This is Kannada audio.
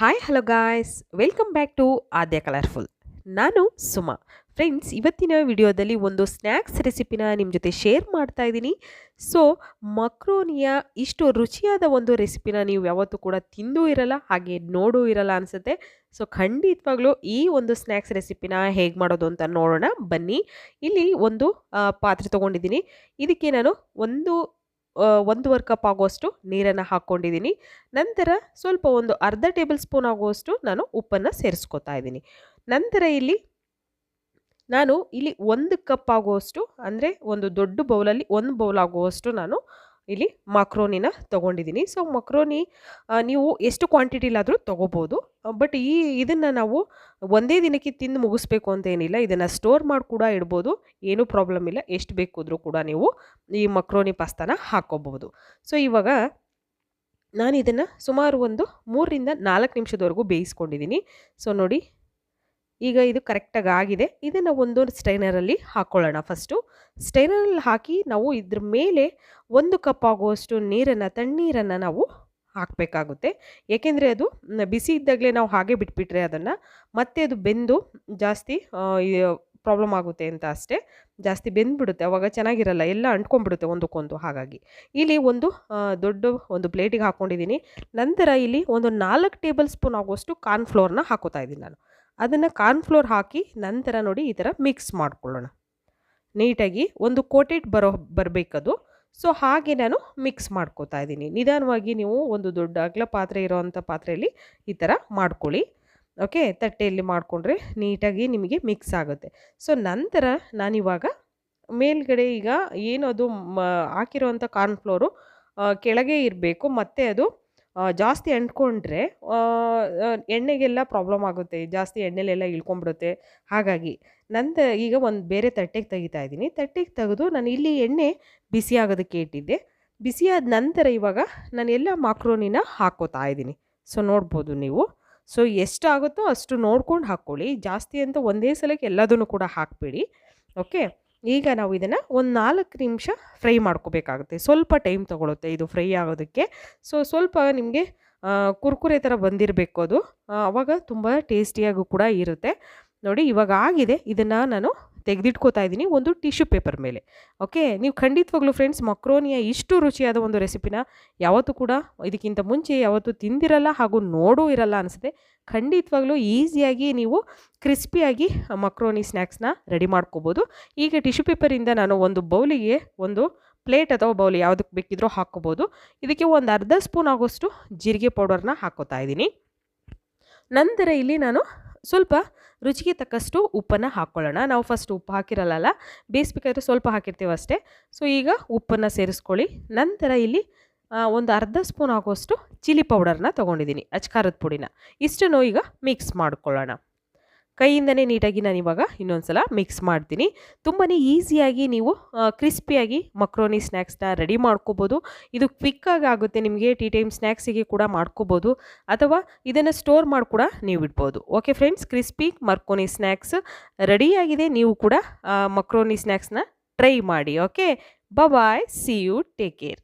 Hi hello guys, welcome back to Aadya colourful. ನಾನು ಸುಮಾ. ಫ್ರೆಂಡ್ಸ್, ಇವತ್ತಿನ ವಿಡಿಯೋದಲ್ಲಿ ಒಂದು ಸ್ನ್ಯಾಕ್ಸ್ ರೆಸಿಪಿನ ನಿಮ್ಮ ಜೊತೆ ಶೇರ್ ಮಾಡ್ತಾ ಇದ್ದೀನಿ. ಸೊ ಮಕ್ರೋನಿಯ ಇಷ್ಟು ರುಚಿಯಾದ ಒಂದು ರೆಸಿಪಿನ ನೀವು ಯಾವತ್ತೂ ಕೂಡ ತಿಂದೂ ಇರಲ್ಲ, ಹಾಗೆ ನೋಡೂ ಇರಲ್ಲ ಅನಿಸುತ್ತೆ. ಸೊ ಖಂಡಿತವಾಗ್ಲೂ ಈ ಒಂದು ಸ್ನ್ಯಾಕ್ಸ್ ರೆಸಿಪಿನ ಹೇಗೆ ಮಾಡೋದು ಅಂತ ನೋಡೋಣ ಬನ್ನಿ. ಇಲ್ಲಿ ಒಂದು ಪಾತ್ರೆ ತೊಗೊಂಡಿದ್ದೀನಿ. ಇದಕ್ಕೆ ನಾನು ಒಂದೂವರೆ ಕಪ್ ಆಗುವಷ್ಟು ನೀರನ್ನು ಹಾಕ್ಕೊಂಡಿದ್ದೀನಿ. ನಂತರ ಸ್ವಲ್ಪ ಒಂದು ಅರ್ಧ ಟೇಬಲ್ ಸ್ಪೂನ್ ಆಗುವಷ್ಟು ನಾನು ಉಪ್ಪನ್ನು ಸೇರಿಸ್ಕೊತಾ ಇದ್ದೀನಿ. ನಂತರ ನಾನು ಇಲ್ಲಿ 1 ಕಪ್ ಆಗುವಷ್ಟು, ಅಂದರೆ ಒಂದು ದೊಡ್ಡ ಬೌಲಲ್ಲಿ 1 ಬೌಲ್ ಆಗುವಷ್ಟು ನಾನು ಇಲ್ಲಿ ಮಕ್ರೋನಿನ ತೊಗೊಂಡಿದ್ದೀನಿ. ಸೊ ಮಕ್ರೋನಿ ನೀವು ಎಷ್ಟು ಕ್ವಾಂಟಿಟಿಲಾದರೂ ತೊಗೋಬೋದು. ಬಟ್ ಇದನ್ನು ನಾವು ಒಂದೇ ದಿನಕ್ಕೆ ತಿಂದು ಮುಗಿಸ್ಬೇಕು ಅಂತ ಏನಿಲ್ಲ. ಇದನ್ನು ಸ್ಟೋರ್ ಮಾಡಿ ಕೂಡ ಇಡ್ಬೋದು, ಏನೂ ಪ್ರಾಬ್ಲಮ್ ಇಲ್ಲ. ಎಷ್ಟು ಬೇಕಾದರೂ ಕೂಡ ನೀವು ಈ ಮಕ್ರೋನಿ ಪಾಸ್ತಾನ ಹಾಕ್ಕೋಬೋದು. ಸೊ ಇವಾಗ ನಾನು ಇದನ್ನು ಸುಮಾರು ಒಂದು 3 ರಿಂದ 4 ನಿಮಿಷದವರೆಗೂ ಬೇಯಿಸ್ಕೊಂಡಿದ್ದೀನಿ. ಸೊ ನೋಡಿ, ಈಗ ಇದು ಕರೆಕ್ಟಾಗಿ ಆಗಿದೆ. ಇದನ್ನು ಒಂದು ಸ್ಟ್ರೈನರಲ್ಲಿ ಹಾಕ್ಕೊಳ್ಳೋಣ. ಫಸ್ಟು ಸ್ಟ್ರೈನರಲ್ಲಿ ಹಾಕಿ ನಾವು ಇದ್ರ ಮೇಲೆ 1 ಕಪ್ ಆಗುವಷ್ಟು ತಣ್ಣೀರನ್ನು ನಾವು ಹಾಕಬೇಕಾಗುತ್ತೆ. ಏಕೆಂದರೆ ಅದು ಬಿಸಿ ಇದ್ದಾಗಲೇ ನಾವು ಹಾಗೆ ಬಿಟ್ಬಿಟ್ರೆ ಅದನ್ನು ಮತ್ತೆ ಅದು ಬೆಂದು ಜಾಸ್ತಿ ಪ್ರಾಬ್ಲಮ್ ಆಗುತ್ತೆ ಅಂತ ಅಷ್ಟೇ. ಜಾಸ್ತಿ ಬೆಂದ್ಬಿಡುತ್ತೆ, ಅವಾಗ ಚೆನ್ನಾಗಿರಲ್ಲ, ಎಲ್ಲ ಅಂಟ್ಕೊಂಡ್ಬಿಡುತ್ತೆ ಒಂದಕ್ಕೊಂದು. ಹಾಗಾಗಿ ಇಲ್ಲಿ ದೊಡ್ಡ ಒಂದು ಪ್ಲೇಟಿಗೆ ಹಾಕ್ಕೊಂಡಿದ್ದೀನಿ. ನಂತರ ಇಲ್ಲಿ ಒಂದು 4 ಟೇಬಲ್ ಸ್ಪೂನ್ ಆಗುವಷ್ಟು ಕಾರ್ನ್ಫ್ಲೋರ್ನ ಹಾಕೋತಾ ಇದ್ದೀನಿ ನಾನು. ಅದನ್ನು ಕಾರ್ನ್ಫ್ಲೋರ್ ಹಾಕಿ ನಂತರ ನೋಡಿ ಈ ಥರ ಮಿಕ್ಸ್ ಮಾಡ್ಕೊಳ್ಳೋಣ. ನೀಟಾಗಿ ಒಂದು ಕೋಟೆಡ್ ಬರಬೇಕದು. ಸೊ ಹಾಗೆ ನಾನು ಮಿಕ್ಸ್ ಮಾಡ್ಕೋತಾ ಇದ್ದೀನಿ. ನಿಧಾನವಾಗಿ ನೀವು ಒಂದು ದೊಡ್ಡ ಅಗಲ ಪಾತ್ರೆ ಇರೋವಂಥ ಪಾತ್ರೆಯಲ್ಲಿ ಈ ಥರ ಮಾಡ್ಕೊಳ್ಳಿ. ಓಕೆ, ತಟ್ಟೆಯಲ್ಲಿ ಮಾಡಿಕೊಂಡ್ರೆ ನೀಟಾಗಿ ನಿಮಗೆ ಮಿಕ್ಸ್ ಆಗುತ್ತೆ. ಸೊ ನಂತರ ನಾನಿವಾಗ ಮೇಲ್ಗಡೆ ಈಗ ಏನದು ಹಾಕಿರೋವಂಥ ಕಾರ್ನ್ಫ್ಲೋರು ಕೆಳಗೆ ಇರಬೇಕು, ಮತ್ತು ಅದು ಜಾಸ್ತಿ ಅಂಟ್ಕೊಂಡ್ರೆ ಎಣ್ಣೆಗೆಲ್ಲ ಪ್ರಾಬ್ಲಮ್ ಆಗುತ್ತೆ, ಜಾಸ್ತಿ ಎಣ್ಣೆಲೆಲ್ಲ ಇಳ್ಕೊಂಡ್ಬಿಡುತ್ತೆ. ಹಾಗಾಗಿ ನಂತರ ಈಗ ಒಂದು ಬೇರೆ ತಟ್ಟೆಗೆ ತೆಗಿತಾ ಇದ್ದೀನಿ. ತಟ್ಟೆಗೆ ತೆಗೆದು ನಾನು ಇಲ್ಲಿ ಎಣ್ಣೆ ಬಿಸಿ ಆಗೋದಕ್ಕೆ ಇಟ್ಟಿದ್ದೆ. ಬಿಸಿಯಾದ ನಂತರ ಇವಾಗ ನಾನು ಎಲ್ಲ ಮಕ್ರೋನಿನ ಹಾಕ್ಕೋತಾ ಇದ್ದೀನಿ. ಸೊ ನೋಡ್ಬೋದು ನೀವು. ಸೊ ಎಷ್ಟಾಗುತ್ತೋ ಅಷ್ಟು ನೋಡ್ಕೊಂಡು ಹಾಕ್ಕೊಳ್ಳಿ, ಜಾಸ್ತಿ ಅಂತ ಒಂದೇ ಸಲಕ್ಕೆ ಎಲ್ಲದನ್ನು ಕೂಡ ಹಾಕಬೇಡಿ. ಓಕೆ, ಈಗ ನಾವು ಇದನ್ನು ಒಂದು 4 ನಿಮಿಷ ಫ್ರೈ ಮಾಡ್ಕೋಬೇಕಾಗುತ್ತೆ. ಸ್ವಲ್ಪ ಟೈಮ್ ತೊಗೊಳುತ್ತೆ ಇದು ಫ್ರೈ ಆಗೋದಕ್ಕೆ. ಸೊ ಸ್ವಲ್ಪ ನಿಮಗೆ ಕುರ್ಕುರೆ ಥರ ಬಂದಿರಬೇಕು ಅದು, ಆವಾಗ ತುಂಬ ಟೇಸ್ಟಿಯಾಗೂ ಕೂಡ ಇರುತ್ತೆ. ನೋಡಿ ಇವಾಗ ಆಗಿದೆ. ಇದನ್ನು ನಾನು ತೆಗೆದಿಟ್ಕೋತಾ ಇದ್ದೀನಿ ಒಂದು ಟಿಶ್ಯೂ ಪೇಪರ್ ಮೇಲೆ. ಓಕೆ, ನೀವು ಖಂಡಿತವಾಗ್ಲೂ ಫ್ರೆಂಡ್ಸ್ ಮಕ್ರೋನಿಯ ಇಷ್ಟು ರುಚಿಯಾದ ಒಂದು ರೆಸಿಪಿನ ಯಾವತ್ತೂ ಕೂಡ ಇದಕ್ಕಿಂತ ಮುಂಚೆ ಯಾವತ್ತೂ ತಿಂದಿರಲ್ಲ, ಹಾಗೂ ನೋಡೂ ಇರಲ್ಲ ಅನಿಸುತ್ತೆ. ಖಂಡಿತವಾಗ್ಲೂ ಈಸಿಯಾಗಿ ನೀವು ಕ್ರಿಸ್ಪಿಯಾಗಿ ಮಕ್ರೋನಿ ಸ್ನ್ಯಾಕ್ಸ್ನ ರೆಡಿ ಮಾಡ್ಕೋಬೋದು. ಈಗ ಟಿಶ್ಯೂ ಪೇಪರಿಂದ ನಾನು ಒಂದು ಬೌಲಿಗೆ ಒಂದು ಪ್ಲೇಟ್ ಅಥವಾ ಬೌಲ್ ಯಾವುದಕ್ಕೆ ಬೇಕಿದ್ರೂ ಹಾಕ್ಕೋಬೋದು. ಇದಕ್ಕೆ ಒಂದು ಅರ್ಧ ಸ್ಪೂನ್ ಆಗೋಷ್ಟು ಜೀರಿಗೆ ಪೌಡರ್ನ ಹಾಕ್ಕೋತಾ ಇದ್ದೀನಿ. ನಂತರ ಇಲ್ಲಿ ನಾನು ಸ್ವಲ್ಪ ರುಚಿಗೆ ತಕ್ಕಷ್ಟು ಉಪ್ಪನ್ನು ಹಾಕ್ಕೊಳ್ಳೋಣ. ನಾವು ಫಸ್ಟ್ ಉಪ್ಪು ಹಾಕಿರಲ್ಲ, ಬೇಯಿಸ್ಬೇಕಾದ್ರೆ ಸ್ವಲ್ಪ ಹಾಕಿರ್ತೀವಿ ಅಷ್ಟೇ. ಸೊ ಈಗ ಉಪ್ಪನ್ನು ಸೇರಿಸ್ಕೊಳ್ಳಿ. ನಂತರ ಇಲ್ಲಿ ಒಂದು ಅರ್ಧ ಸ್ಪೂನ್ ಆಗುವಷ್ಟು ಚಿಲ್ಲಿ ಪೌಡರ್ನ ತೊಗೊಂಡಿದ್ದೀನಿ, ಅಚ್ಕಾರದ ಪುಡಿನ. ಇಷ್ಟನ್ನು ಈಗ ಮಿಕ್ಸ್ ಮಾಡ್ಕೊಳ್ಳೋಣ. ಕೈಯಿಂದನೇ ನೀಟಾಗಿ ನಾನು ಇವಾಗ ಇನ್ನೊಂದು ಸಲ ಮಿಕ್ಸ್ ಮಾಡ್ತೀನಿ. ತುಂಬಾ ಈಸಿಯಾಗಿ ನೀವು ಕ್ರಿಸ್ಪಿಯಾಗಿ ಮಕ್ರೋನಿ ಸ್ನ್ಯಾಕ್ಸ್ನ ರೆಡಿ ಮಾಡ್ಕೋಬೋದು. ಇದು ಕ್ವಿಕ್ಕಾಗಿ ಆಗುತ್ತೆ, ನಿಮಗೆ ಟೀ ಟೈಮ್ ಸ್ನ್ಯಾಕ್ಸಿಗೆ ಕೂಡ ಮಾಡ್ಕೋಬೋದು, ಅಥವಾ ಇದನ್ನು ಸ್ಟೋರ್ ಮಾಡಿ ಕೂಡ ನೀವು ಇಡ್ಬೋದು. Okay friends, crispy macaroni snacks ರೆಡಿಯಾಗಿದೆ. ನೀವು ಕೂಡ ಮಕ್ರೋನಿ ಸ್ನ್ಯಾಕ್ಸ್ನ ಟ್ರೈ ಮಾಡಿ. Okay, bye, see you, take care.